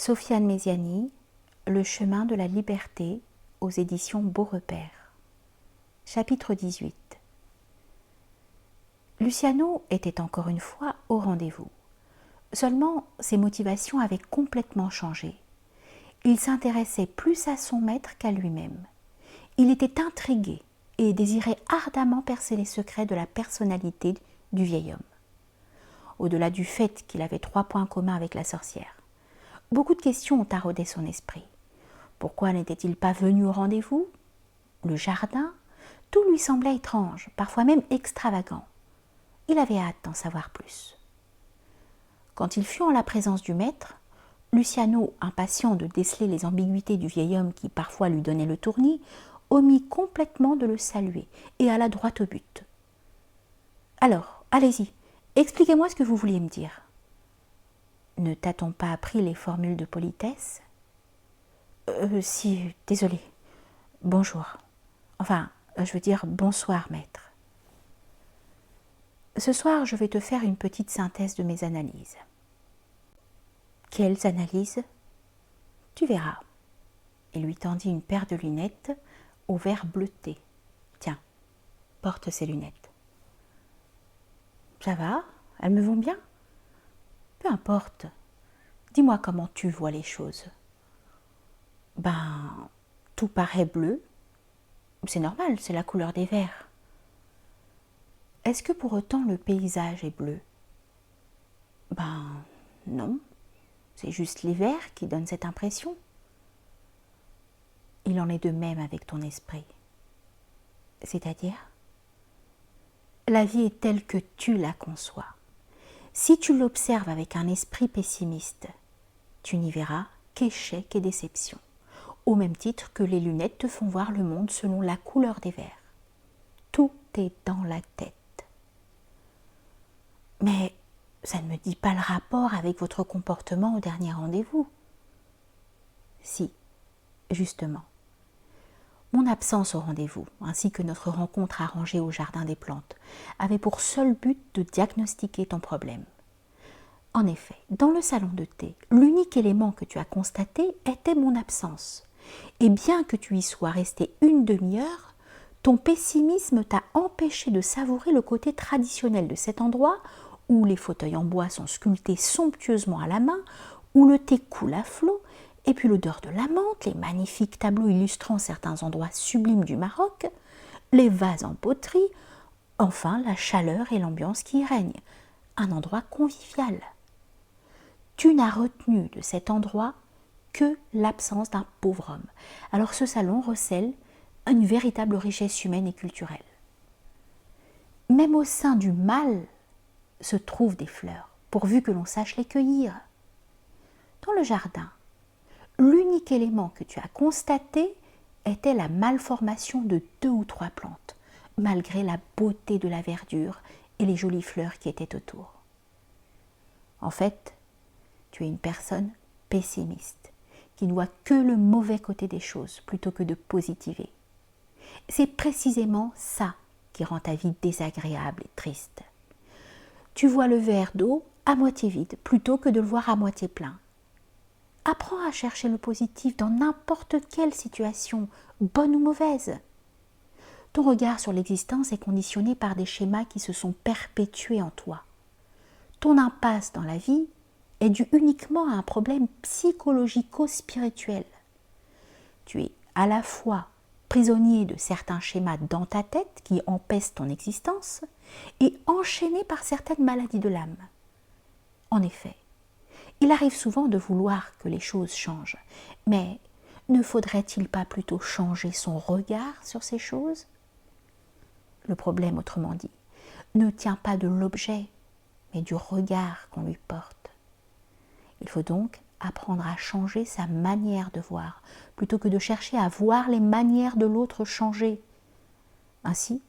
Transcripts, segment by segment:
Sofiane Méziani, Le chemin de la liberté, aux éditions Beau Repère. Chapitre 18. Luciano était encore une fois au rendez-vous. Seulement, ses motivations avaient complètement changé. Il s'intéressait plus à son maître qu'à lui-même. Il était intrigué et désirait ardemment percer les secrets de la personnalité du vieil homme. Au-delà du fait qu'il avait 3 points communs avec la sorcière, beaucoup de questions ont taraudé son esprit. Pourquoi n'était-il pas venu au rendez-vous? Le jardin? Tout lui semblait étrange, parfois même extravagant. Il avait hâte d'en savoir plus. Quand il fut en la présence du maître, Luciano, impatient de déceler les ambiguïtés du vieil homme qui parfois lui donnait le tournis, omit complètement de le saluer et alla droit au but. « Alors, allez-y, expliquez-moi ce que vous vouliez me dire. »« Ne t'a-t-on pas appris les formules de politesse ?»« Si, désolé. Bonjour. Enfin, je veux dire bonsoir, maître. Ce soir, je vais te faire une petite synthèse de mes analyses. » « Quelles analyses ? » ?»« Tu verras. » Il lui tendit une paire de lunettes au verre bleuté. « Tiens, porte ces lunettes. »« Ça va ? Elles me vont bien ? » ?»« Peu importe. Dis-moi comment tu vois les choses. »« Ben, tout paraît bleu. C'est normal, c'est la couleur des verres. »« Est-ce que pour autant le paysage est bleu ? » ?»« Ben, non. C'est juste les verres qui donnent cette impression. » « Il en est de même avec ton esprit. » »« C'est-à-dire ? » ?»« La vie est telle que tu la conçois. Si tu l'observes avec un esprit pessimiste, tu n'y verras qu'échec et déception, au même titre que les lunettes te font voir le monde selon la couleur des verres. Tout est dans la tête. Mais ça ne me dit pas le rapport avec votre comportement au dernier rendez-vous. Si, justement. Mon absence au rendez-vous, ainsi que notre rencontre arrangée au jardin des plantes, avait pour seul but de diagnostiquer ton problème. En effet, dans le salon de thé, l'unique élément que tu as constaté était mon absence. Et bien que tu y sois resté une demi-heure, ton pessimisme t'a empêché de savourer le côté traditionnel de cet endroit où les fauteuils en bois sont sculptés somptueusement à la main, où le thé coule à flot, et puis l'odeur de la menthe, les magnifiques tableaux illustrant certains endroits sublimes du Maroc, les vases en poterie, enfin la chaleur et l'ambiance qui y règnent, un endroit convivial. Tu n'as retenu de cet endroit que l'absence d'un pauvre homme. Alors ce salon recèle une véritable richesse humaine et culturelle. Même au sein du mal se trouvent des fleurs, pourvu que l'on sache les cueillir. Dans le jardin, l'unique élément que tu as constaté était la malformation de 2 ou 3 plantes, malgré la beauté de la verdure et les jolies fleurs qui étaient autour. En fait, tu es une personne pessimiste, qui ne voit que le mauvais côté des choses plutôt que de positiver. C'est précisément ça qui rend ta vie désagréable et triste. Tu vois le verre d'eau à moitié vide plutôt que de le voir à moitié plein. Apprends à chercher le positif dans n'importe quelle situation, bonne ou mauvaise. Ton regard sur l'existence est conditionné par des schémas qui se sont perpétués en toi. Ton impasse dans la vie est due uniquement à un problème psychologico-spirituel. Tu es à la fois prisonnier de certains schémas dans ta tête qui empestent ton existence et enchaîné par certaines maladies de l'âme. En effet, il arrive souvent de vouloir que les choses changent, mais ne faudrait-il pas plutôt changer son regard sur ces choses ? Le problème, autrement dit, ne tient pas de l'objet, mais du regard qu'on lui porte. Il faut donc apprendre à changer sa manière de voir, plutôt que de chercher à voir les manières de l'autre changer. Ainsi,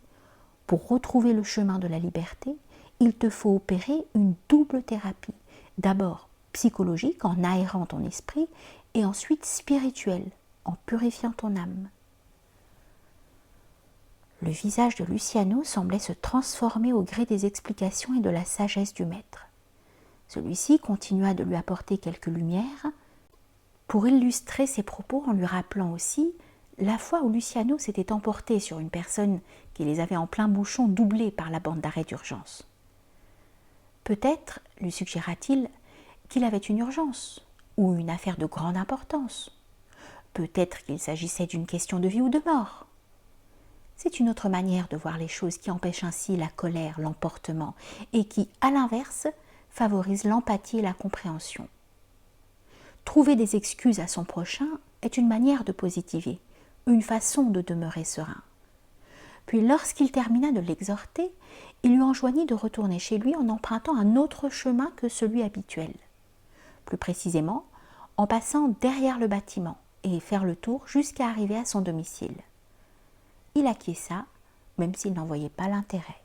pour retrouver le chemin de la liberté, il te faut opérer une double thérapie. D'abord psychologique, en aérant ton esprit, et ensuite spirituelle, en purifiant ton âme. Le visage de Luciano semblait se transformer au gré des explications et de la sagesse du maître. Celui-ci continua de lui apporter quelques lumières, pour illustrer ses propos en lui rappelant aussi la fois où Luciano s'était emporté sur une personne qui les avait en plein bouchon doublés par la bande d'arrêt d'urgence. Peut-être, lui suggéra-t-il, qu'il avait une urgence ou une affaire de grande importance. Peut-être qu'il s'agissait d'une question de vie ou de mort. C'est une autre manière de voir les choses qui empêche ainsi la colère, l'emportement et qui, à l'inverse, favorise l'empathie et la compréhension. Trouver des excuses à son prochain est une manière de positiver, une façon de demeurer serein. Puis lorsqu'il termina de l'exhorter, il lui enjoignit de retourner chez lui en empruntant un autre chemin que celui habituel. Plus précisément, en passant derrière le bâtiment et faire le tour jusqu'à arriver à son domicile. Il acquiesça, même s'il n'en voyait pas l'intérêt.